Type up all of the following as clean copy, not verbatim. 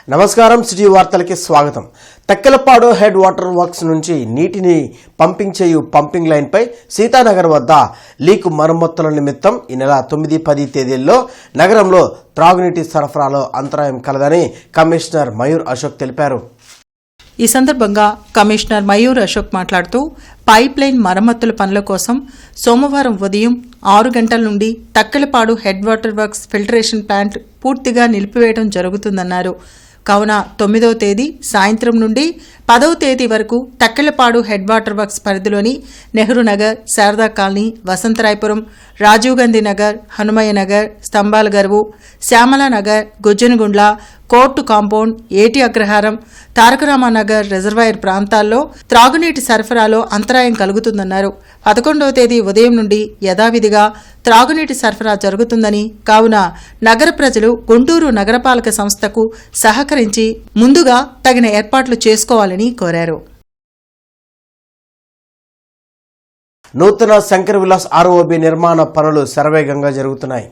నమస్కారం, సిటీ వార్తలకి స్వాగతం. Takkellapadu head water works నుంచి నీటిని పంపింగ్ చేయు పంపింగ్ లైన్పై సీతానగర్ వద్ద లీక్ మరమ్మతుల నిమిత్తం ఈ నెల 9-10 తేదీల్లో నగరంలో త్రాగునీటి సరఫరాలో అంతరాయం కలదని కమిషనర్ మయూర్ అశోక్ తెలిపారు. ఈ సందర్భంగా కమిషనర్ మయూర్ అశోక్ మాట్లాడుతూ పైప్ లైన్ మరమ్మతుల పనుల కోసం సోమవారం ఉదయం 6 గంటల నుండి Takkellapadu head water works filtration plant పూర్తిగా నిలిపివేయడం జరుగుతుందన్నారు. కావున 9వ తేదీ సాయంత్రం నుండి 10వ తేదీ వరకు తక్కెలపాడు హెడ్ వాటర్ వర్క్స్ పరిధిలోని నెహ్రూ నగర్, శారదా కాలనీ, వసంతరాయపురం, రాజీవ్ గాంధీ నగర్, హనుమయ్య నగర్, స్తంభాల గరువు, శ్యామలా నగర్, గుజ్జనగుండ్ల, కోర్టు కాంపౌండ్, ఏటి అగ్రహారం, తారకరామానగర్ రిజర్వాయర్ ప్రాంతాల్లో త్రాగునీటి సరఫరాలో అంతరాయం కలుగుతుందన్నారు. 11వ తేదీ ఉదయం నుండి యథావిధిగా త్రాగునీటి సరఫరా జరుగుతుందని, కావున నగర ప్రజలు గుంటూరు నగరపాలక సంస్థకు సహకరించి ముందుగా తగిన ఏర్పాట్లు చేసుకోవాలని కోరారు. నూతన శంకర్ విలాస్ ROB నిర్మాణ పనులు శరవేగంగా జరుగుతున్నాయి.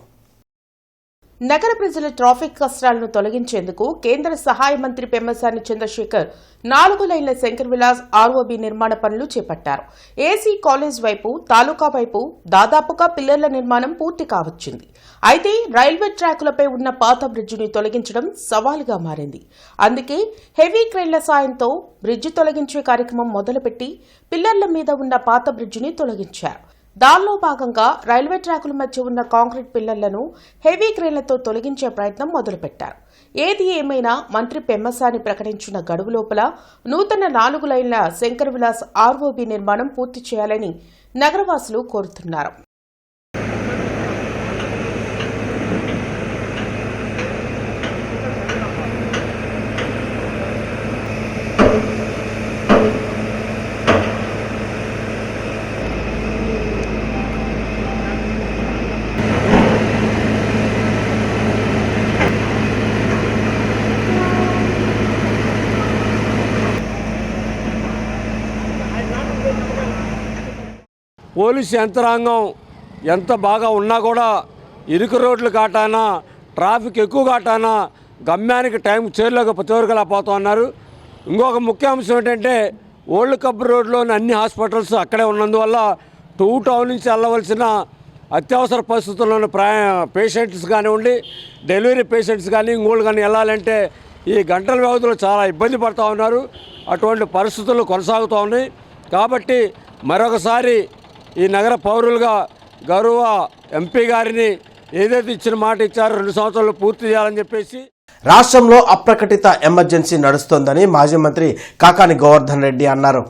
నగర ప్రజల ట్రాఫిక్ కష్టాలను తొలగించేందుకు కేంద్ర సహాయ మంత్రి పెమ్మసాని చంద్రశేఖర్ 4 లైన్ల శంకర్ విలాస్ ROB నిర్మాణ పనులు చేపట్టారు. ఏసీ కాలేజ్ వైపు, తాలూకా వైపు దాదాపుగా పిల్లర్ల నిర్మాణం పూర్తి కావచ్చింది. అయితే రైల్వే ట్రాకులపై ఉన్న పాత బ్రిడ్జిని తొలగించడం సవాలుగా మారింది. అందుకే హెవీ క్రేన్ల సాయంతో బ్రిడ్జి తొలగించే కార్యక్రమం మొదలుపెట్టి పిల్లర్ల మీద ఉన్న పాత బ్రిడ్జిని తొలగించారు. దానిలో భాగంగా రైల్వే ట్రాకుల మధ్య ఉన్న కాంక్రీట్ పిల్లర్లను హెవీ క్రేన్లతో తొలగించే ప్రయత్నం మొదలుపెట్టారు. ఏది ఏమైనా మంత్రి పెమ్మసాని ప్రకటించిన గడువు లోపల నూతన 4 లైన్ల శంకర్ విలాస్ ROB నిర్మాణం పూర్తి చేయాలని నగరవాసులు కోరుతున్నారు. పోలీసు యంత్రాంగం ఎంత బాగా ఉన్నా కూడా ఇరుకు రోడ్లు కాటానా, ట్రాఫిక్ ఎక్కువ కాటానా గమ్యానికి టైం చేరుకోలేకపోతూ ఉన్నారు. ఇంకొక ముఖ్య అంశం ఏంటంటే ఓల్డ్ కప్ రోడ్లోని అన్ని హాస్పిటల్స్ అక్కడే ఉన్నందువల్ల టౌన్ నుంచి వెళ్ళవలసిన అత్యవసర పరిస్థితుల్లోని పేషెంట్స్ కానివ్వండి, డెలివరీ పేషెంట్స్ కానీ ఇంకోళ్ళు కానీ వెళ్ళాలంటే ఈ గంటల వ్యవధిలో చాలా ఇబ్బంది పడుతూ ఉన్నారు. అటువంటి పరిస్థితులు కొనసాగుతూ ఉన్నాయి. కాబట్టి మరొకసారి ఈ నగర పౌరులుగా గౌరవ MP గారిని ఏదైతే ఇచ్చిన మాట ఇచ్చారో 2 సంవత్సరాలు పూర్తి చేయాలని చెప్పేసి రాష్ట్రంలో అప్రకటిత ఎమర్జెన్సీ నడుస్తోందని మాజీ మంత్రి కాకాని గోవర్ధన్ రెడ్డి అన్నారు.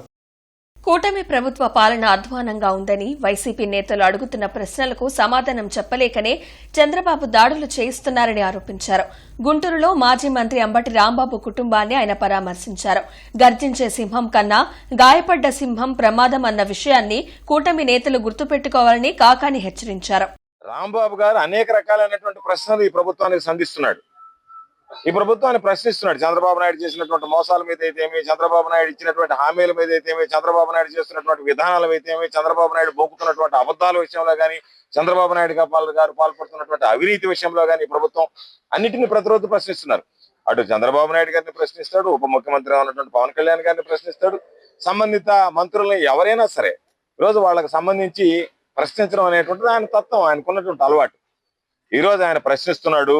కూటమి ప్రభుత్వ పాలన అధ్వానంగా ఉందని వైసీపీ నేతలు అడుగుతున్న ప్రశ్నలకు సమాధానం చెప్పలేకనే చంద్రబాబు దాడులు చేయిస్తున్నారని ఆరోపించారు. గుంటూరులో మాజీ మంత్రి అంబటి రాంబాబు కుటుంబాన్ని ఆయన పరామర్శించారు. గర్జించే సింహం కన్నా గాయపడ్డ సింహం ప్రమాదం అన్న విషయాన్ని కూటమి నేతలు గుర్తుపెట్టుకోవాలని కాకాని హెచ్చరించారు. రాంబాబు గారు అనేక రకాలైనటువంటి ప్రశ్నలు ఈ ప్రభుత్వానికి సంధిస్తున్నాడు. ఈ ప్రభుత్వాన్ని ప్రశ్నిస్తున్నాడు. చంద్రబాబు నాయుడు చేసినటువంటి మోసాల మీద అయితేమి, చంద్రబాబు నాయుడు ఇచ్చినటువంటి హామీల మీద అయితేమి, చంద్రబాబు నాయుడు చేస్తున్నటువంటి విధానాల అయితేమి, చంద్రబాబు నాయుడు బోకుతున్నటువంటి అబద్ధాల విషయంలో కానీ, చంద్రబాబు నాయుడు గారు పాల్పడుతున్నటువంటి అవినీతి విషయంలో కానీ ఈ ప్రభుత్వం అన్నింటినీ ప్రతిరోజు ప్రశ్నిస్తున్నారు. అటు చంద్రబాబు నాయుడు గారిని ప్రశ్నిస్తాడు, ఉప ముఖ్యమంత్రి ఉన్నటువంటి పవన్ కళ్యాణ్ గారిని ప్రశ్నిస్తాడు, సంబంధిత మంత్రులని ఎవరైనా సరే ఈరోజు వాళ్ళకి సంబంధించి ప్రశ్నించడం అనేటువంటిది ఆయన తత్వం, ఆయనకున్నటువంటి అలవాటు. ఈరోజు ఆయన ప్రశ్నిస్తున్నాడు,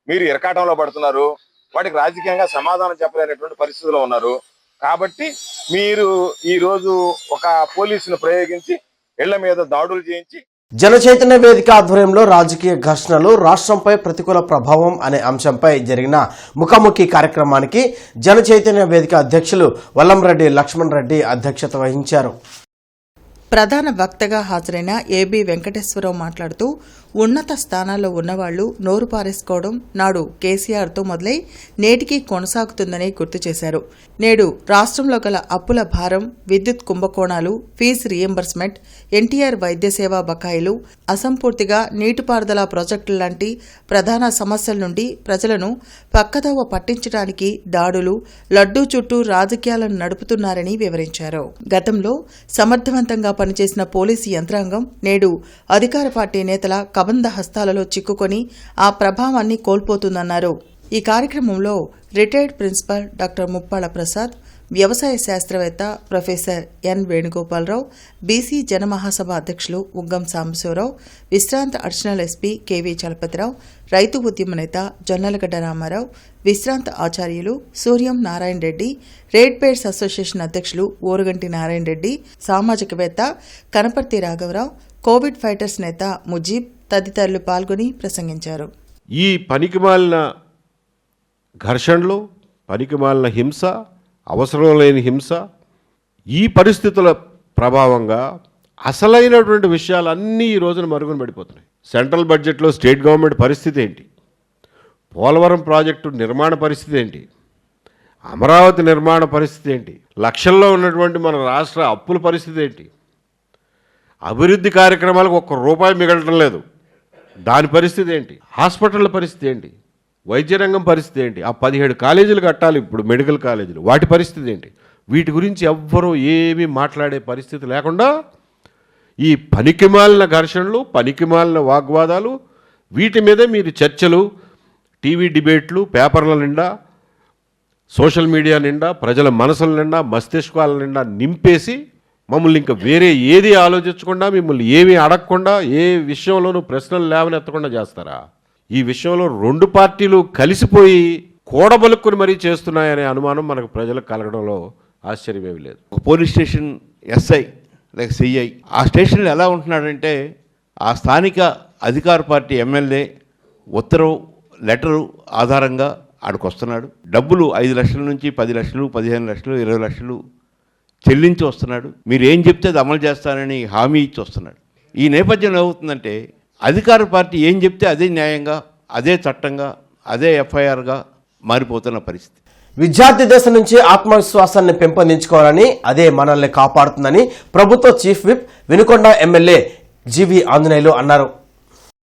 మీరు ఇరకాటంలో పడుతున్నారు, వాటికి రాజకీయంగా సమాధానం చెప్పలేనటువంటి పరిస్థితిలో ఉన్నారు. కాబట్టి మీరు ఈరోజు ఒక పోలీసును ప్రయోగించి ఇళ్ల మీద దాడులు చేయించి జనచైతన్య వేదిక ఆధ్వర్యంలో రాజకీయ ఘర్షణలు రాష్ట్రంపై ప్రతికూల ప్రభావం అనే అంశంపై జరిగిన ముఖాముఖి కార్యక్రమానికి జనచైతన్య వేదిక అధ్యక్షులు వల్లంరెడ్డి లక్ష్మణ్ రెడ్డి అధ్యక్షత వహించారు. ప్రధాన వక్తగా హాజరైన ఏబీ వెంకటేశ్వరరావు మాట్లాడుతూ ఉన్నత స్థానాల్లో ఉన్నవాళ్లు నోరు పారేసుకోవడం నాడు కేసీఆర్తో మొదలై నేటికి కొనసాగుతుందని గుర్తు చేశారు. నేడు రాష్ట్రంలో గల అప్పుల భారం, విద్యుత్ కుంభకోణాలు, ఫీజు రీయింబర్స్మెంట్, ఎన్టీఆర్ వైద్య సేవా బకాయిలు, అసంపూర్తిగా నీటిపారుదల ప్రాజెక్టుల లాంటి ప్రధాన సమస్యల నుండి ప్రజలను పక్కదోవ పట్టించడానికి దాడులు, లడ్డూ చుట్టూ రాజకీయాలను నడుపుతున్నారని వివరించారు. గతంలో సమర్థవంతంగా పనిచేసిన పోలీసు యంత్రాంగం నేడు అధికార పార్టీ నేతల కబంధ హస్తాలలో చిక్కుకొని ఆ ప్రభావాన్ని కోల్పోతుందన్నారు. ఈ కార్యక్రమంలో retired principal doctor Muppala Prasad, వ్యవసాయ శాస్త్రవేత్త ప్రొఫెసర్ ఎన్ వేణుగోపాలరావు, బీసీ జనమహాసభ అధ్యక్షులు ఉగ్గం సాంబశివరావు, విశ్రాంత అడిషనల్ ఎస్పీ కెవి చలపతిరావు, రైతు ఉద్యమ నేత జొన్నలగడ్డ రామారావు, విశ్రాంత ఆచార్యులు Suryam Narayana Reddy, red pairs association అధ్యక్షులు ఓరుగంటి నారాయణ రెడ్డి, సామాజికవేత్త కనపర్తి రాఘవరావు, కోవిడ్ ఫైటర్స్ నేత ముజీబ్ తదితరులు పాల్గొని ప్రసంగించారు. ఈ పనికిమాలిన ఘర్షణలు, పనికిమాలిన హింస, అవసరం లేని హింస, ఈ పరిస్థితుల ప్రభావంగా అసలైనటువంటి విషయాలన్నీ ఈ రోజున మరుగున పడిపోతున్నాయి. సెంట్రల్ బడ్జెట్లో స్టేట్ గవర్నమెంట్ పరిస్థితి ఏంటి, పోలవరం ప్రాజెక్టు నిర్మాణ పరిస్థితి ఏంటి, అమరావతి నిర్మాణ పరిస్థితి ఏంటి, లక్షల్లో ఉన్నటువంటి మన రాష్ట్ర అప్పుల పరిస్థితి ఏంటి, అభివృద్ధి కార్యక్రమాలకు ఒక్క రూపాయి మిగలటం లేదు, దాని పరిస్థితి ఏంటి, హాస్పిటళ్ళ పరిస్థితి ఏంటి, వైద్య రంగం పరిస్థితి ఏంటి, ఆ 17 కాలేజీలు కట్టాలి ఇప్పుడు, మెడికల్ కాలేజీలు, వాటి పరిస్థితి ఏంటి, వీటి గురించి ఎవ్వరూ ఏమీ మాట్లాడే పరిస్థితి లేకుండా ఈ పనికిమాలిన ఘర్షణలు, పనికిమాలిన వాగ్వాదాలు, వీటి మీదే మీరు చర్చలు, టీవీ డిబేట్లు, పేపర్ల నిండా, సోషల్ మీడియా నిండా, ప్రజల మనసుల నిండా, మస్తిష్కాల నిండా నింపేసి మమ్మల్ని ఇంకా వేరే ఏది ఆలోచించకుండా, మిమ్మల్ని ఏమీ అడగకుండా, ఏ విషయంలోనూ ప్రశ్నలు లేవనెత్తకుండా చేస్తారా? ఈ విషయంలో 2 పార్టీలు కలిసిపోయి కూడబలుక్కుని మరీ చేస్తున్నాయనే అనుమానం మనకు ప్రజలకు కలగడంలో ఆశ్చర్యమేమి లేదు. పోలీస్ స్టేషన్ ఎస్ఐ లేక సిఐ ఆ స్టేషన్లో ఎలా ఉంటున్నాడంటే, ఆ స్థానిక అధికార పార్టీ ఎమ్మెల్యే ఉత్తర్వు లెటరు ఆధారంగా ఆడికి వస్తున్నాడు. డబ్బులు 5 లక్షల నుంచి 10 లక్షలు, 15 లక్షలు, 20 లక్షలు చెల్లించి వస్తున్నాడు. మీరు ఏం చెప్తే అది అమలు చేస్తానని హామీ ఇచ్చి వస్తున్నాడు. ఈ నేపథ్యంలో ఏమవుతుందంటే, అధికార పార్టీ ఏం చెప్తే అదే న్యాయంగా, అదే చట్టంగా, అదే ఎఫ్ఐఆర్గా మారిపోతున్న పరిస్థితి. విద్యార్థి దశ నుంచి ఆత్మవిశ్వాసాన్ని పెంపొందించుకోవాలని, అదే మనల్ని కాపాడుతుందని ప్రభుత్వ చీఫ్ విప్ వినుకొండ ఎమ్మెల్యే జీవి ఆంజనేయులు అన్నారు.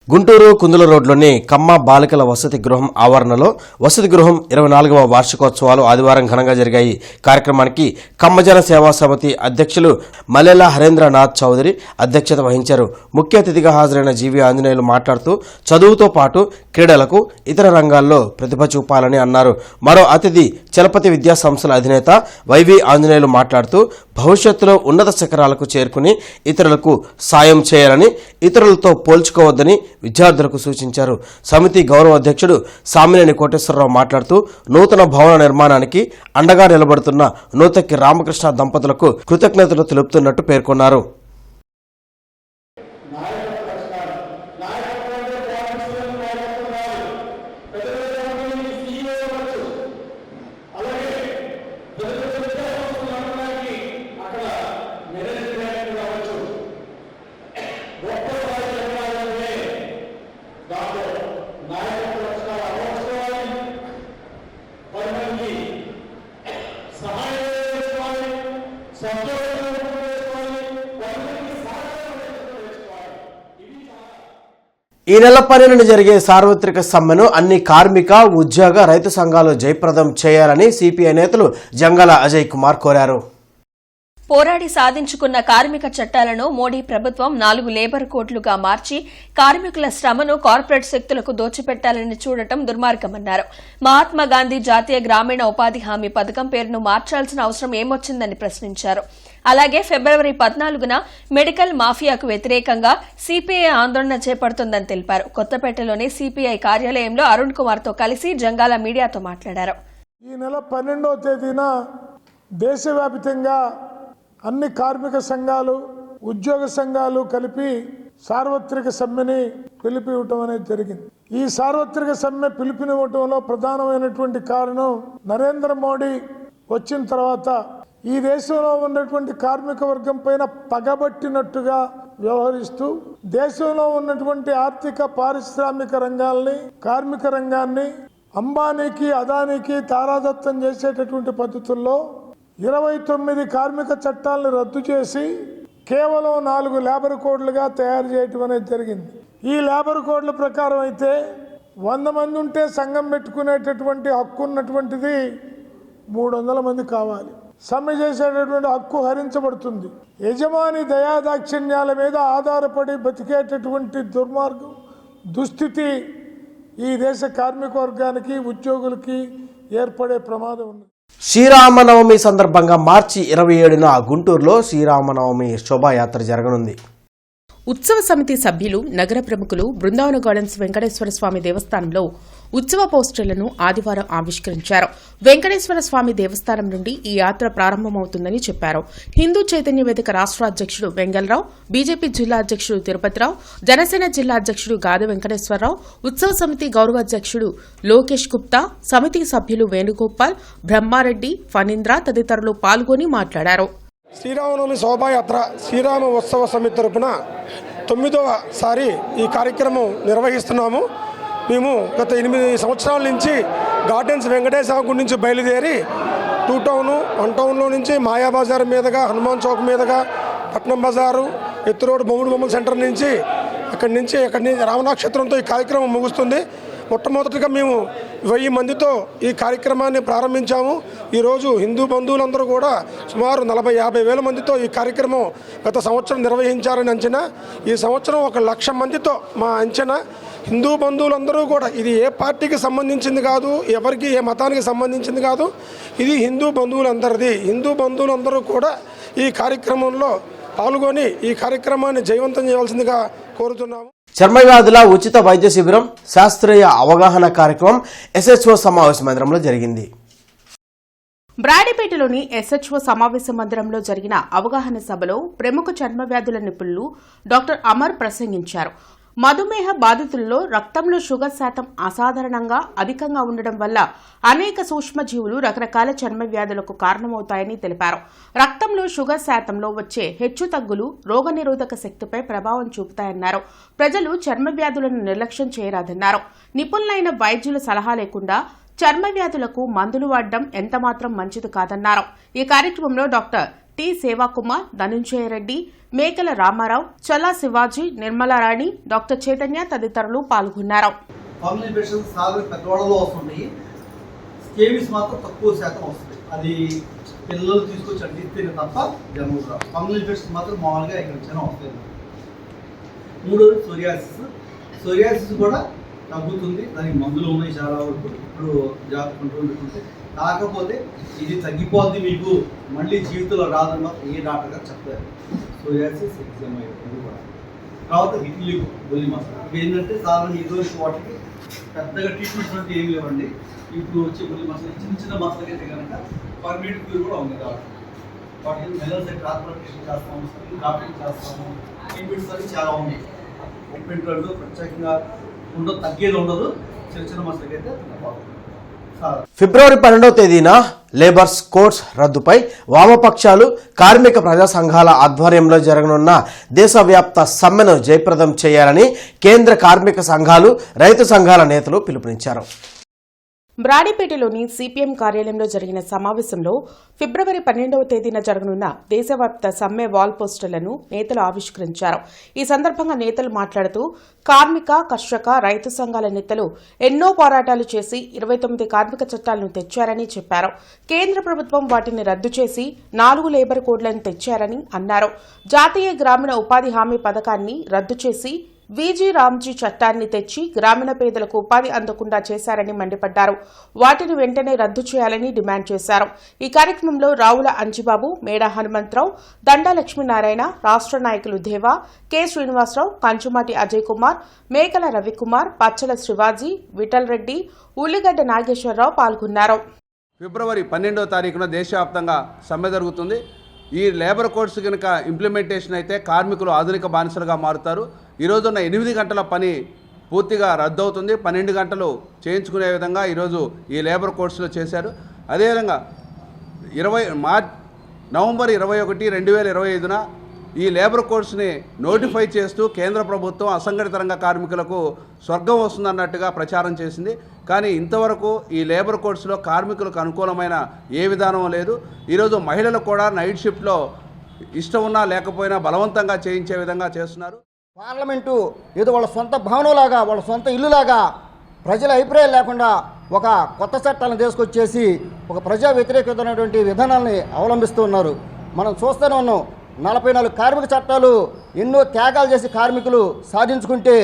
గుంటూరు కుందుల రోడ్లోని కమ్మ బాలికల వసతి గృహం ఆవరణలో వసతి గృహం 24వ వార్షికోత్సవాలు ఆదివారం ఘనంగా జరిగాయి. కార్యక్రమానికి కమ్మజన సేవా సమితి అధ్యక్షులు మల్లెల హరేంద్రనాథ్ చౌదరి అధ్యక్షత వహించారు. ముఖ్య అతిథిగా హాజరైన జీవి ఆంజనేయులు మాట్లాడుతూ చదువుతో పాటు క్రీడలకు, ఇతర రంగాల్లో ప్రతిభ చూపాలని అన్నారు. మరో అతిథి చలపతి విద్యా సంస్థల అధినేత వైవి ఆంజనేయులు మాట్లాడుతూ భవిష్యత్తులో ఉన్నత శిఖరాలకు చేరుకుని ఇతరులకు సాయం చేయాలని, ఇతరులతో పోల్చుకోవద్దని విద్యార్థులకు సూచించారు. సమితి గౌరవ అధ్యక్షుడు సామినేని కోటేశ్వరరావు మాట్లాడుతూ నూతన భవన నిర్మాణానికి అండగా నిలబడుతున్న నూతక్కి రామకృష్ణ దంపతులకు కృతజ్ఞతలు తెలుపుతున్నట్టు పేర్కొన్నారు. ఈ నెల 12న జరిగే సార్వత్రిక సమ్మెను అన్ని కార్మిక, ఉద్యోగ, రైతు సంఘాలు జయప్రదం చేయాలని సిపిఐ నేతలు జంగాల అజయ్ కుమార్ కోరారు. పోరాడి సాధించుకున్న కార్మిక చట్టాలను మోడీ ప్రభుత్వం 4 లేబర్ కోడ్లుగా మార్చి కార్మికుల శ్రమను కార్పొరేట్ శక్తులకు దోచిపెట్టాలని చూడటం దుర్మార్గమన్నారు. మహాత్మా గాంధీ జాతీయ గ్రామీణ ఉపాధి హామీ పథకం పేరును మార్చాల్సిన అవసరం ఏమొచ్చిందని ప్రశ్నించారు. అలాగే ఫిబ్రవరి 14న మెడికల్ మాఫియాకు వ్యతిరేకంగా సిపిఐ ఆందోళన చేపడుతుందని తెలిపారు. కొత్తపేటలోని సిపిఐ కార్యాలయంలో అరుణ్ కుమార్తో కలిసి జంగాల మీడియాతో మాట్లాడారు. ఈ నెల 12వ తేదీన దేశవ్యాప్తంగా అన్ని కార్మిక సంఘాలు, ఉద్యోగ సంఘాలు కలిపి సార్వత్రిక సమ్మెని పిలుపునివ్వటం అనేది జరిగింది. ఈ సార్వత్రిక సమ్మె పిలుపునివ్వటంలో ప్రధానమైనటువంటి కారణం నరేంద్ర మోడీ వచ్చిన తర్వాత ఈ దేశంలో ఉన్నటువంటి కార్మిక వర్గం పైన పగబట్టినట్టుగా వ్యవహరిస్తూ దేశంలో ఉన్నటువంటి ఆర్థిక పారిశ్రామిక రంగాల్ని, కార్మిక రంగాన్ని అంబానీకి, అదానీకి తారాదత్తం చేసేటటువంటి పద్ధతుల్లో 29 కార్మిక చట్టాలను రద్దు చేసి కేవలం 4 లేబర్ కోడ్లుగా తయారు చేయటం అనేది జరిగింది. ఈ లేబర్ కోడ్ల ప్రకారం అయితే 100 మంది ఉంటే సంఘం పెట్టుకునేటటువంటి హక్కు ఉన్నటువంటిది 300 మంది కావాలి. సమ్మె చేసేటటువంటి హక్కు హరించబడుతుంది. యజమాని దయాదాక్షిణ్యాల మీద ఆధారపడి బతికేటటువంటి దుర్మార్గం, దుస్థితి ఈ దేశ కార్మిక వర్గానికి ఉద్యోగులకి ఏర్పడే ప్రమాదం ఉంది. శ్రీరామనవమి సందర్భంగా మార్చి 27న గుంటూరులో శ్రీరామనవమి శోభాయాత్ర జరగనుంది. ఉత్సవ సమితి సభ్యులు, నగర ప్రముఖులు బృందావన గార్డెన్స్ వెంకటేశ్వర స్వామి దేవస్థానంలో ఉత్సవ పోస్టర్లను ఆదివారం ఆవిష్కరించారు. వెంకటేశ్వర స్వామి దేవస్థానం నుండి ఈ యాత్ర ప్రారంభమవుతుందని చెప్పారు. హిందూ చైతన్య వేదిక రాష్ట్ర అధ్యక్షుడు వెంగళరావు, బీజేపీ జిల్లా అధ్యక్షుడు తిరుపతిరావు, జనసేన జిల్లా అధ్యక్షుడు గాది వెంకటేశ్వరరావు, ఉత్సవ సమితి గౌరవ అధ్యక్షుడు లోకేష్ గుప్తా, సమితి సభ్యులు వేణుగోపాల్, బ్రహ్మారెడ్డి, ఫణీంద్ర తదితరులు పాల్గొని మాట్లాడారు. శ్రీరామనవమి శోభాయాత్ర శ్రీరామ ఉత్సవ సమితి తరపున 9వసారి ఈ కార్యక్రమం నిర్వహిస్తున్నాము. మేము గత 8 సంవత్సరాల నుంచి గార్డెన్స్ వెంకటేశ్వర గుడి నుంచి బయలుదేరి 2 టౌను 1 టౌన్లో నుంచి మాయాబజార్ మీదుగా హనుమాన్ చౌక్ మీదుగా పట్నం బజారు ఎత్తు రోడ్ బొమ్మల సెంటర్ నుంచి అక్కడి నుంచి రామనక్షత్రంతో ఈ కార్యక్రమం ముగుస్తుంది. మొట్టమొదటిగా మేము 1000 మందితో ఈ కార్యక్రమాన్ని ప్రారంభించాము. ఈరోజు హిందూ బంధువులందరూ కూడా సుమారు 40-50 వేల మందితో ఈ కార్యక్రమం గత సంవత్సరం నిర్వహించారని అంచనా. ఈ సంవత్సరం 1,00,000 మందితో మా అంచనా. హిందూ బంధువులందరూ కూడా, ఇది ఏ పార్టీకి సంబంధించింది కాదు, ఎవరికి ఏ మతానికి సంబంధించింది కాదు, ఇది హిందూ బంధువులందరిది. హిందూ బంధువులందరూ కూడా ఈ కార్యక్రమంలో పాల్గొని ఈ కార్యక్రమాన్ని జయవంతం చేయవలసిందిగా కోరుతున్నాము. చర్మ వ్యాధుల ఉచిత వైద్య శిబిరం, శాస్త్రీయ అవగాహన కార్యక్రమం SHO సమావేశ మందిరంలో జరిగింది. బ్రాడీపేటలోని SHO సమావేశ మందిరంలో జరిగిన అవగాహన సభలో ప్రముఖ చర్మ వ్యాధుల నిపుణులు డాక్టర్ అమర్ ప్రసంగించారు. మధుమేహ బాధితుల్లో రక్తంలో షుగర్ శాతం అసాధారణంగా అధికంగా ఉండడం వల్ల అనేక సూక్ష్మజీవులు రకరకాల చర్మ వ్యాధులకు కారణమవుతాయని తెలిపారు. రక్తంలో షుగర్ శాతంలో వచ్చే హెచ్చుతగ్గులు రోగనిరోధక శక్తిపై ప్రభావం చూపుతాయన్నారు. ప్రజలు చర్మ వ్యాధులను నిర్లక్ష్యం చేయరాదన్నారు. నిపుణులైన వైద్యుల సలహా లేకుండా చర్మ వ్యాధులకు మందులు వాడడం ఎంతమాత్రం మంచిది కాదన్నారు. ఈ కార్యక్రమంలో డాక్టర్ టి సేవాకుమార్, ధనుంజయ రెడ్డి, మేకల రామారావు, చల్లా శివాజీ, నిర్మలారాణి, డాక్టర్ చైతన్య తదితరులు పాల్గొన్నారు. పెద్దవాళ్ళలో వస్తుంటాయి, స్కేబీస్ మాత్రం తక్కువ శాతం వస్తుంది. అది పిల్లలు తీసుకొచ్చి అంటిస్తేనే తప్ప జనరల్ రావు. ఫంగల్ ఇన్ఫెక్షన్ మాత్రం మామూలుగా ఇక్కడ వచ్చినా వస్తుంది. 3 సోరియాసిస్ కూడా తగ్గుతుంది. దానికి మందులు ఉన్నాయి చాలా వరకు. ఇప్పుడు జాగ్రత్త కంట్రోల్ పెట్టుకుంటే, కాకపోతే ఇది తగ్గిపోద్ది మీకు మళ్ళీ జీవితంలో రాదన్న ఏ డాక్టర్ గారు చెప్తారు. సోరియాసిస్, ఎగ్జామ్ ఇది కూడా. తర్వాత హిట్లీ బొల్లి మసాలా ఇవి ఏంటంటే సాధారణ ఇదివరకు వాటికి పెద్దగా ట్రీట్మెంట్స్ అంటే ఏమి లేవండి. ఇప్పుడు వచ్చే బొల్లి మసాలా చిన్న మసాలా అయితే కనుక పర్మనెంట్ క్యూర్ కూడా ఉంది. కాబట్టి వాటికి మెదల్ సెట్ ట్రాన్స్ప్లాంటేషన్ చేస్తాము, డాక్టరింగ్ చేస్తాము, ట్రీట్మెంట్స్ అవి చాలా ఉన్నాయి. ట్రీట్మెంట్ ప్రత్యేకంగా ఉండదు, తగ్గేది ఉండదు. చిన్న మసాలకి అయితే ఫిబ్రవరి 12వ తేదీన లేబర్స్ కోడ్స్ రద్దుపై వామపక్షాలు, కార్మిక ప్రజా సంఘాల ఆధ్వర్యంలో జరగనున్న దేశవ్యాప్త సమ్మెను జయప్రదం చేయాలని కేంద్ర కార్మిక సంఘాలు, రైతు సంఘాల నేతలు పిలుపునిచ్చారు. బ్రాడీపేటలోని సిపిఎం కార్యాలయంలో జరిగిన సమావేశంలో ఫిబ్రవరి 12వ తేదీన జరగనున్న దేశవ్యాప్త సమ్మె వాల్ పోస్టర్లను నేతలు ఆవిష్కరించారు. ఈ సందర్భంగా నేతలు మాట్లాడుతూ కార్మిక, కర్షక, రైతు సంఘాల నేతలు ఎన్నో పోరాటాలు చేసి 29 కార్మిక చట్టాలను తెచ్చారని చెప్పారు. కేంద్ర ప్రభుత్వం వాటిని రద్దు చేసి 4 లేబర్ కోడ్లను తెచ్చారని అన్నారు. జాతీయ గ్రామీణ ఉపాధి హామీ పథకాన్ని రద్దు చేసి వీజీ రామ్జీ చట్టాన్ని తెచ్చి గ్రామీణ పేదలకు ఉపాధి అందకుండా చేశారని మండిపడ్డారు. వాటిని వెంటనే రద్దు చేయాలని డిమాండ్ చేశారు. ఈ కార్యక్రమంలో రావుల అంజిబాబు, మేడా హనుమంతరావు, దండా లక్ష్మీనారాయణ, రాష్ట్ర నాయకులు దేవా, కె శ్రీనివాసరావు, కంచుమాటి అజయ్ కుమార్, మేకల రవికుమార్, పచ్చల శివాజీ, విఠల్ రెడ్డి, ఉల్లిగడ్డ నాగేశ్వరరావు పాల్గొన్నారు. ఫిబ్రవరి 12వ తారీఖున దేశవ్యాప్తంగా సమ్మె జరుగుతుంది. ఈ లేబర్ కోడ్స్ కనుక ఇంప్లిమెంటేషన్ అయితే కార్మికులు ఆధునిక బానిసలుగా మారుతారు. ఈరోజున్న 8 గంటల పని పూర్తిగా రద్దవుతుంది. 12 గంటలు చేయించుకునే విధంగా ఈరోజు ఈ లేబర్ కోడ్స్లో చేశారు. అదేవిధంగా నవంబర్ 21, 2025న ఈ లేబర్ కోడ్స్ని నోటిఫై చేస్తూ కేంద్ర ప్రభుత్వం అసంఘటిత రంగ కార్మికులకు స్వర్గం వస్తుందన్నట్టుగా ప్రచారం చేసింది. కానీ ఇంతవరకు ఈ లేబర్ కోడ్స్లో కార్మికులకు అనుకూలమైన ఏ విధానం లేదు. ఈరోజు మహిళలు కూడా నైట్ షిఫ్ట్లో ఇష్టం ఉన్నా లేకపోయినా బలవంతంగా చేయించే విధంగా చేస్తున్నారు. పార్లమెంటు ఏదో వాళ్ళ సొంత భవనంలాగా, వాళ్ళ సొంత ఇల్లులాగా ప్రజల అభిప్రాయం లేకుండా ఒక కొత్త చట్టాలను తీసుకొచ్చేసి ఒక ప్రజా వ్యతిరేకమైనటువంటి విధానాలని అవలంబిస్తూ ఉన్నారు. మనం చూస్తూనే ఉన్నాం. 44 కార్మిక చట్టాలు ఎన్నో త్యాగాలు చేసి కార్మికులు సాధించుకుంటే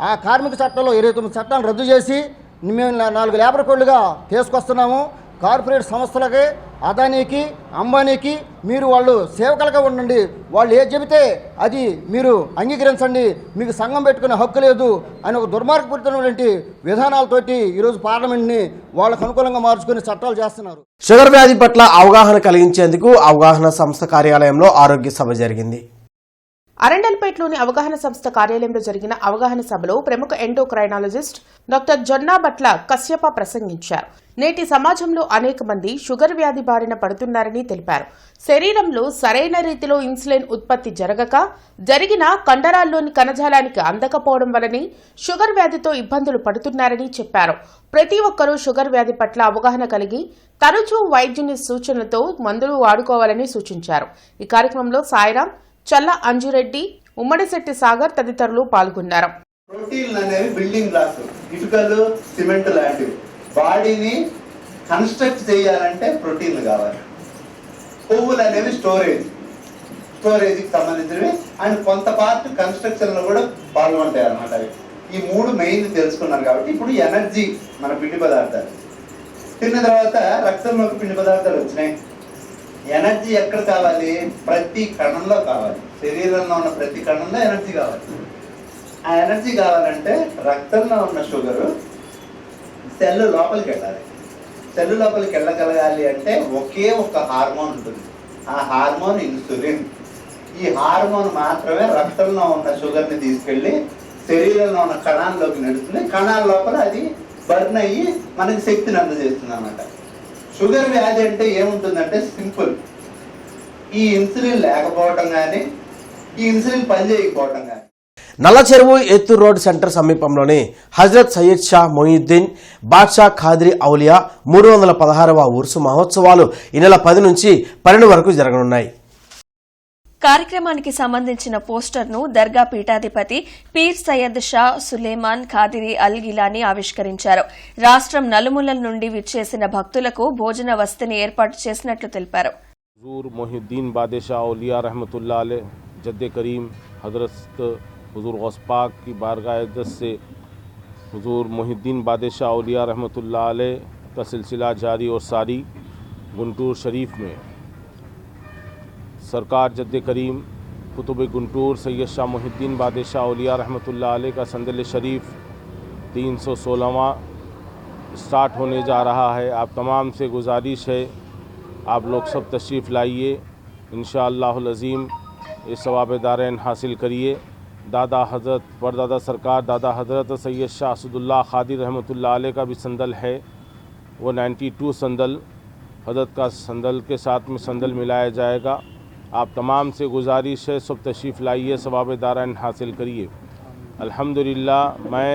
ఆ కార్మిక చట్టాల్లో 29 చట్టాలను రద్దు చేసి మేము 4 లేబర్ కోడ్లుగా తీసుకొస్తున్నాము. కార్పొరేట్ సంస్థలకి, అదానీకి, అంబానీకి మీరు వాళ్ళు సేవకులుగా ఉండండి, వాళ్ళు ఏది చెబితే అది మీరు అంగీకరించండి, మీకు సంఘం పెట్టుకునే హక్కు లేదు అని ఒక దుర్మార్గపూరితమైనటువంటి విధానాలతోటి ఈరోజు పార్లమెంట్ని వాళ్ళకు అనుకూలంగా మార్చుకుని చట్టాలు చేస్తున్నారు. షుగర్ వ్యాధి పట్ల అవగాహన కలిగించేందుకు అవగాహన సంస్థ కార్యాలయంలో ఆరోగ్య సభ జరిగింది. అరండల్పేటలోని అవగాహన సంస్థ కార్యాలయంలో జరిగిన అవగాహన సభలో ప్రముఖ ఎండోక్రైనాలజిస్ట్ డాక్టర్ జొన్నాబట్ల కశ్యప ప్రసంగించారు. నేటి సమాజంలో అనేక మంది షుగర్ వ్యాధి బారిన పడుతున్నారని తెలిపారు. శరీరంలో సరైన రీతిలో ఇన్సులిన్ ఉత్పత్తి జరిగిన కండరాల్లోని కణజాలానికి అందకపోవడం వలని షుగర్ వ్యాధితో ఇబ్బందులు పడుతున్నారని చెప్పారు. ప్రతి ఒక్కరూ షుగర్ వ్యాధి పట్ల అవగాహన కలిగి తరచూ వైద్యుని సూచనలతో మందులు వాడుకోవాలని సూచించారు. ఈ కార్యక్రమంలో సాయిరాం, చల్ల అంజురెడ్డి, ఉమ్మడిశెట్టి సాగర్ తదితరులు పాల్గొన్నారు. ప్రోటీన్లు అనేవి బిల్డింగ్ బ్లాక్స్, ఇటుకలు, సిమెంట్ లాంటివి. బాడీని కన్స్ట్రక్ట్ చేయాలంటే ప్రోటీన్లు కావాలి. కొవ్వులు అనేవి స్టోరేజ్కి సంబంధించినవి అండ్ కొంత పార్ట్ కన్స్ట్రక్షన్ లో కూడా పాల్గొంటాయి అన్నమాట. ఈ 3 మెయిన్ తెలుసుకున్నారు కాబట్టి ఇప్పుడు ఎనర్జీ మన పిండి పదార్థాలు తిన్న తర్వాత రక్తంలోకి పిండి పదార్థాలు వచ్చినాయి. ఎనర్జీ ఎక్కడ కావాలి? ప్రతి కణంలో కావాలి. శరీరంలో ఉన్న ప్రతి కణంలో ఎనర్జీ కావాలి. ఆ ఎనర్జీ కావాలంటే రక్తంలో ఉన్న షుగరు సెల్ లోపలికి వెళ్ళాలి. సెల్ లోపలికి వెళ్ళగలగాలి అంటే ఒకే ఒక హార్మోన్ ఉంటుంది, ఆ హార్మోన్ ఇన్సులిన్. ఈ హార్మోన్ మాత్రమే రక్తంలో ఉన్న షుగర్ని తీసుకెళ్ళి శరీరంలో ఉన్న కణాల్లోకి నడుస్తుంది. కణాల లోపల అది బర్న్ అయ్యి మనకి శక్తిని అందజేస్తుంది అన్నమాట. షుగర్ వ్యాధి అంటే ఏముంటుందంటే సింపుల్, ఈ ఇన్సులిన్ లేకపోవటం కానీ ఈ ఇన్సులిన్ పనిచేయకపోవటం కానీ. నల్ల చెరువు ఎత్తు రోడ్ సెంటర్ సమీపంలోని హజరత్ సయ్యద్ షా మొయినుద్దీన్ బాద్షా ఖాద్రీ ఔలియా 316వ ఉర్సు మహోత్సవాలు ఈ నెల 10 నుంచి 12 వరకు జరగనున్నాయి. కార్యక్రమానికి సంబంధించిన పోస్టర్ను దర్గా పీఠాధిపతి పీర్ సయ్యద్ షా సులేమాన్ ఖాదిరి అల్ గిలానీ ఆవిష్కరించారు. రాష్ట్రం నలుమూలల నుండి విచ్చేసిన భక్తులకు భోజన వసతిని ఏర్పాటు చేసినట్లు తెలిపారు. हुजूर मोहिउद्दीन बादशाह औलिया रहमतुल्लाह अलैह जद्द करीम हज़रत हुजूर गौस पाक की बारगाह इज़्ज़त से हुजूर मोहिउद्दीन बादशाह औलिया रहमतुल्लाह अलैह का सिलसिला जारी और सारी गुंटूर शरीफ में सरकार जद्द करीम कुतुब गुंटूर सैयद शाह मोहिउद्दीन बादशाह औलिया रहमतुल्लाह अलैह का संदल शरीफ 316वां स्टार्ट होने जा रहा है। आप तमाम से गुजारिश है आप लोग सब तशरीफ़ लाइए, इंशाअल्लाहुल अज़ीम इस सवाब दारैन हासिल करिए। दादा हज़रत परदादा सरकार दादा हज़रत सैयद शाह असदुल्लाह खादिर रहमतुल्लाह अलैह का भी संदल है, वो 92 संदल हज़रत का संदल के साथ में संदल मिलाया जाएगा। आप तमाम से गुजारिश है सब तशरीफ़ लाइए, सवाब दारैन हासिल करिए। अल्हम्दुलिल्लाह मैं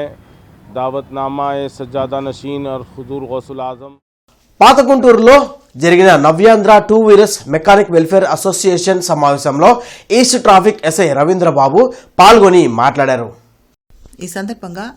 दावतनामा सज्जादा नशीन और हुजूर गौसुल आज़म పాత గుంటూరులో జరిగిన నవ్యాంధ్ర 2 వీలర్స్ మెకానిక్ వెల్ఫేర్ అసోసియేషన్ సమావేశంలో ఈస్ట్ ట్రాఫిక్ ఎస్ఐ రవీంద్రబాబు పాల్గొని మాట్లాడారు. ఈ సందర్భంగా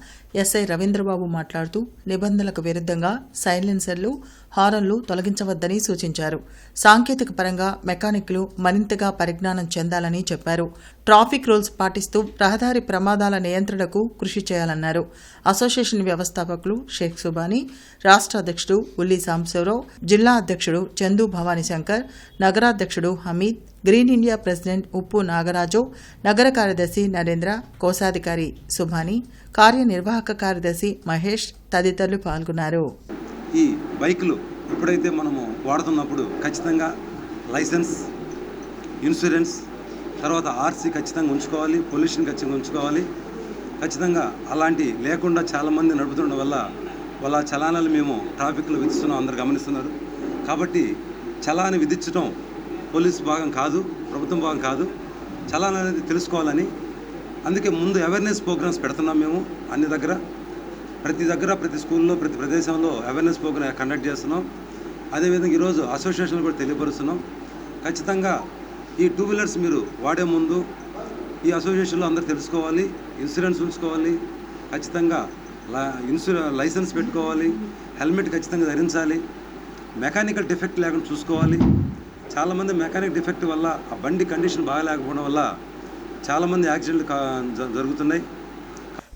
ఎస్ఐ రవీంద్రబాబు మాట్లాడుతూ నిబంధనలకు విరుద్ధంగా సైలెన్సర్లు, హారన్లు తొలగించవద్దని సూచించారు. సాంకేతిక పరంగా మెకానిక్లు మరింతగా పరిజ్ఞానం చెందాలని చెప్పారు. ట్రాఫిక్ రూల్స్ పాటిస్తూ రహదారి ప్రమాదాల నియంత్రణకు కృషి చేయాలన్నారు. అసోసియేషన్ వ్యవస్థాపకులు షేక్ సుబానీ, రాష్ట్ర అధ్యక్షుడు ఉల్లి సాంబశివరావు, జిల్లా అధ్యక్షుడు చందు భవానీ శంకర్, నగరాధ్యక్షుడు Hameed, green India president Uppu Nagaraju, నగర కార్యదర్శి నరేంద్ర, కోశాధికారి సుభాని, కార్యనిర్వాహక కార్యదర్శి మహేష్ తదితరులు పాల్గొన్నారు. ఈ బైకులు ఎప్పుడైతే మనము వాడుతున్నప్పుడు ఖచ్చితంగా లైసెన్స్, ఇన్సూరెన్స్, తర్వాత ఆర్సీ ఖచ్చితంగా ఉంచుకోవాలి, పొల్యూషన్ ఖచ్చితంగా ఉంచుకోవాలి. ఖచ్చితంగా అలాంటి లేకుండా చాలామంది నడుపుతుండడం వల్ల వాళ్ళ చలానాలు మేము ట్రాఫిక్లో విధిస్తున్నాం, అందరు గమనిస్తున్నారు. కాబట్టి చలాన్ని విధించడం పోలీస్ భాగం కాదు, ప్రభుత్వం భాగం కాదు. చలాన్ అనేది తెలుసుకోవాలని అందుకే ముందు అవేర్నెస్ ప్రోగ్రామ్స్ పెడుతున్నాం మేము అన్ని దగ్గర, ప్రతి స్కూల్లో, ప్రతి ప్రదేశంలో అవేర్నెస్ ప్రోగ్రామ్ కండక్ట్ చేస్తున్నాం. అదేవిధంగా ఈరోజు అసోసియేషన్లు కూడా తెలియపరుస్తున్నాం. ఖచ్చితంగా ఈ 2 వీలర్స్ మీరు వాడే ముందు ఈ అసోసియేషన్లో అందరూ తెలుసుకోవాలి, ఇన్సూరెన్స్ ఉంచుకోవాలి, ఖచ్చితంగా లైసెన్స్ పెట్టుకోవాలి, హెల్మెట్ ఖచ్చితంగా ధరించాలి, మెకానికల్ డిఫెక్ట్ లేకుండా చూసుకోవాలి. చాలామంది మెకానిక్ డిఫెక్ట్ వల్ల ఆ బండి కండిషన్ బాగాలేకపోవడం వల్ల చాలామంది యాక్సిడెంట్లు జరుగుతున్నాయి.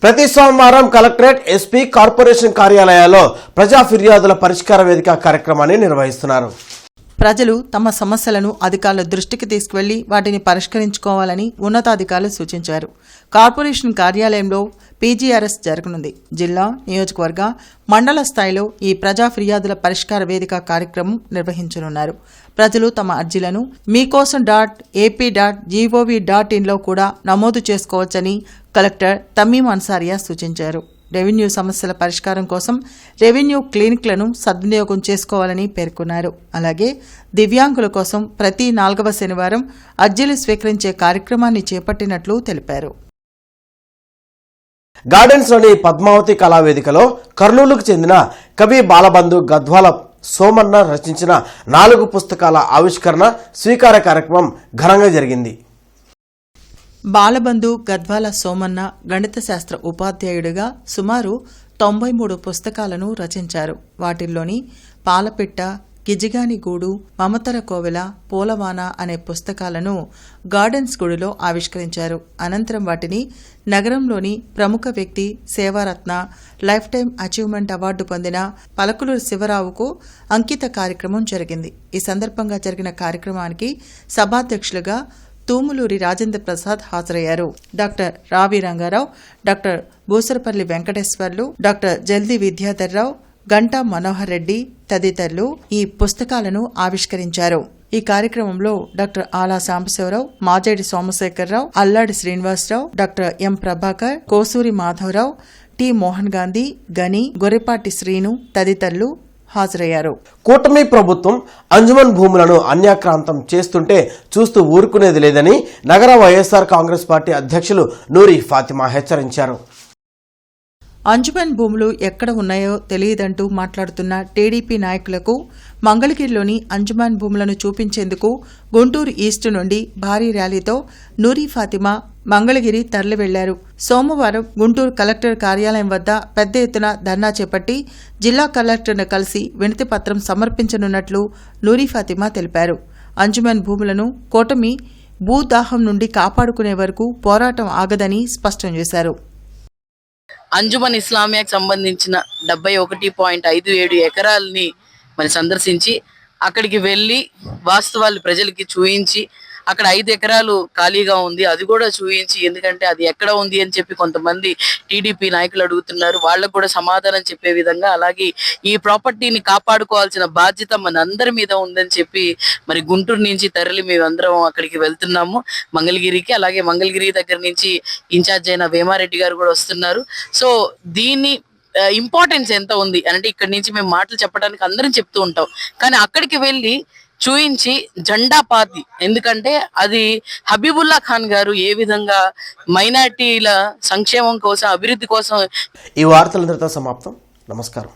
ప్రతి సోమవారం కలెక్టరేట్, ఎస్పీ, కార్పొరేషన్ కార్యాలయాల్లో ప్రజా ఫిర్యాదుల పరిష్కార వేదిక కార్యక్రమాన్ని నిర్వహిస్తున్నారు. ప్రజలు తమ సమస్యలను అధికారుల దృష్టికి తీసుకువెళ్లి వాటిని పరిష్కరించుకోవాలని ఉన్నతాధికారులు సూచించారు. కార్పొరేషన్ కార్యాలయంలో పీజీఆర్ఎస్ జరగనుంది. జిల్లా, నియోజకవర్గ, మండల స్థాయిలో ఈ ప్రజా ఫిర్యాదుల పరిష్కార వేదిక కార్యక్రమం నిర్వహించనున్నారు. ప్రజలు తమ అర్జీలను మీకోసం.ap.gov.in కూడా నమోదు చేసుకోవచ్చని కలెక్టర్ తమీం అన్సారియా సూచించారు. రెవెన్యూ సమస్యల పరిష్కారం కోసం రెవెన్యూ క్లినిక్లను సద్వినియోగం చేసుకోవాలని పేర్కొన్నారు. అలాగే దివ్యాంగుల కోసం ప్రతి 4వ శనివారం అర్జీలు స్వీకరించే కార్యక్రమాన్ని చేపట్టినట్లు తెలిపారు. గార్డెన్స్లోని పద్మావతి కళావేదికలో కర్నూలుకు చెందిన కవి బాలబంధు గద్వాల సోమన్న రచించిన 4 పుస్తకాల ఆవిష్కరణ స్వీకార కార్యక్రమం ఘనంగా జరిగింది. బాలబంధు గద్వాల సోమన్న గణిత శాస్త్ర ఉపాధ్యాయుడిగా సుమారు 93 పుస్తకాలను రచించారు. వాటిల్లోని పాలపిట్ట, గిజిగాని గూడు, మమతర కోవెల, పూలవాన అనే పుస్తకాలను గార్డెన్స్ గుడిలో ఆవిష్కరించారు. అనంతరం వాటిని నగరంలోని ప్రముఖ వ్యక్తి, సేవారత్న, లైఫ్ టైం అచీవ్మెంట్ అవార్డు పొందిన పలకులూరు శివరావుకు అంకిత కార్యక్రమం జరిగింది. ఈ సందర్భంగా జరిగిన కార్యక్రమానికి సభాధ్యక్షులుగా తూములూరి రాజేంద్ర ప్రసాద్ హాజరయ్యారు. డాక్టర్ రావి రంగారావు, డాక్టర్ బూసరపల్లి వెంకటేశ్వర్లు, డాక్టర్ జల్ది విద్యాధర్రావు, గంటా మనోహర్ రెడ్డి తదితరులు ఈ పుస్తకాలను ఆవిష్కరించారు. ఈ కార్యక్రమంలో doctor Ala Sambasivarao, Majedi Somasekhararao, Alladi Srinivasarao, doctor M Prabhakar, Kosuri Madhavarao, T Mohan Gandhi, Gani, Gorrepati Srinu తదితరులు హాజరయ్యారు. కూటమి ప్రభుత్వం అంజుమన్ భూములను అన్యాక్రాంతం చేస్తుంటే చూస్తూ ఊరుకునేది లేదని నగర వైఎస్ఆర్ కాంగ్రెస్ పార్టీ అధ్యక్షులు నూరి ఫాతిమా హెచ్చరించారు. అంజుమన్ భూములు ఎక్కడ ఉన్నాయో తెలియదంటూ మాట్లాడుతున్న టీడీపీ నాయకులకు మంగళగిరిలోని అంజుమన్ భూములను చూపించేందుకు గుంటూరు ఈస్ట్ నుండి భారీ ర్యాలీతో నూరి ఫాతిమా మంగళగిరి తరలి వెళ్లారు. సోమవారం గుంటూరు కలెక్టర్ కార్యాలయం వద్ద పెద్ద ఎత్తున ధర్నా చేపట్టి జిల్లా కలెక్టర్ను కలిసి వినతిపత్రం సమర్పించనున్నట్లు నూరి ఫాతిమా తెలిపారు. అంజుమన్ భూములను కూటమి భూదాహం నుండి కాపాడుకునే వరకు పోరాటం ఆగదని స్పష్టం చేశారు. అంజుమన్ ఇస్లామియాకి సంబంధించిన 71.57 ఎకరాలని మరి సందర్శించి అక్కడికి వెళ్ళి వాస్తవాలు ప్రజలకి చూయించి అక్కడ 5 ఎకరాలు ఖాళీగా ఉంది అది కూడా చూయించి, ఎందుకంటే అది ఎక్కడ ఉంది అని చెప్పి కొంతమంది టీడీపీ నాయకులు అడుగుతున్నారు, వాళ్ళకు కూడా సమాధానం చెప్పే విధంగా, అలాగే ఈ ప్రాపర్టీని కాపాడుకోవాల్సిన బాధ్యత మన అందరి మీద ఉందని చెప్పి మరి గుంటూరు నుంచి తరలి మేమందరం అక్కడికి వెళ్తున్నాము మంగళగిరికి. అలాగే మంగళగిరి దగ్గర నుంచి ఇన్ఛార్జ్ అయిన వేమారెడ్డి గారు కూడా వస్తున్నారు. సో దీన్ని ఇంపార్టెన్స్ ఎంత ఉంది అంటే ఇక్కడి నుంచి మేము మాటలు చెప్పడానికి అందరం చెప్తూ ఉంటాం, కానీ అక్కడికి వెళ్ళి చూయించి జెండా పాతి, ఎందుకంటే అది హబీబుల్లా ఖాన్ గారు ఏ విధంగా మైనార్టీల సంక్షేమం కోసం, అభివృద్ధి కోసం. ఈ వార్తలందరితో సమాప్తం. నమస్కారం.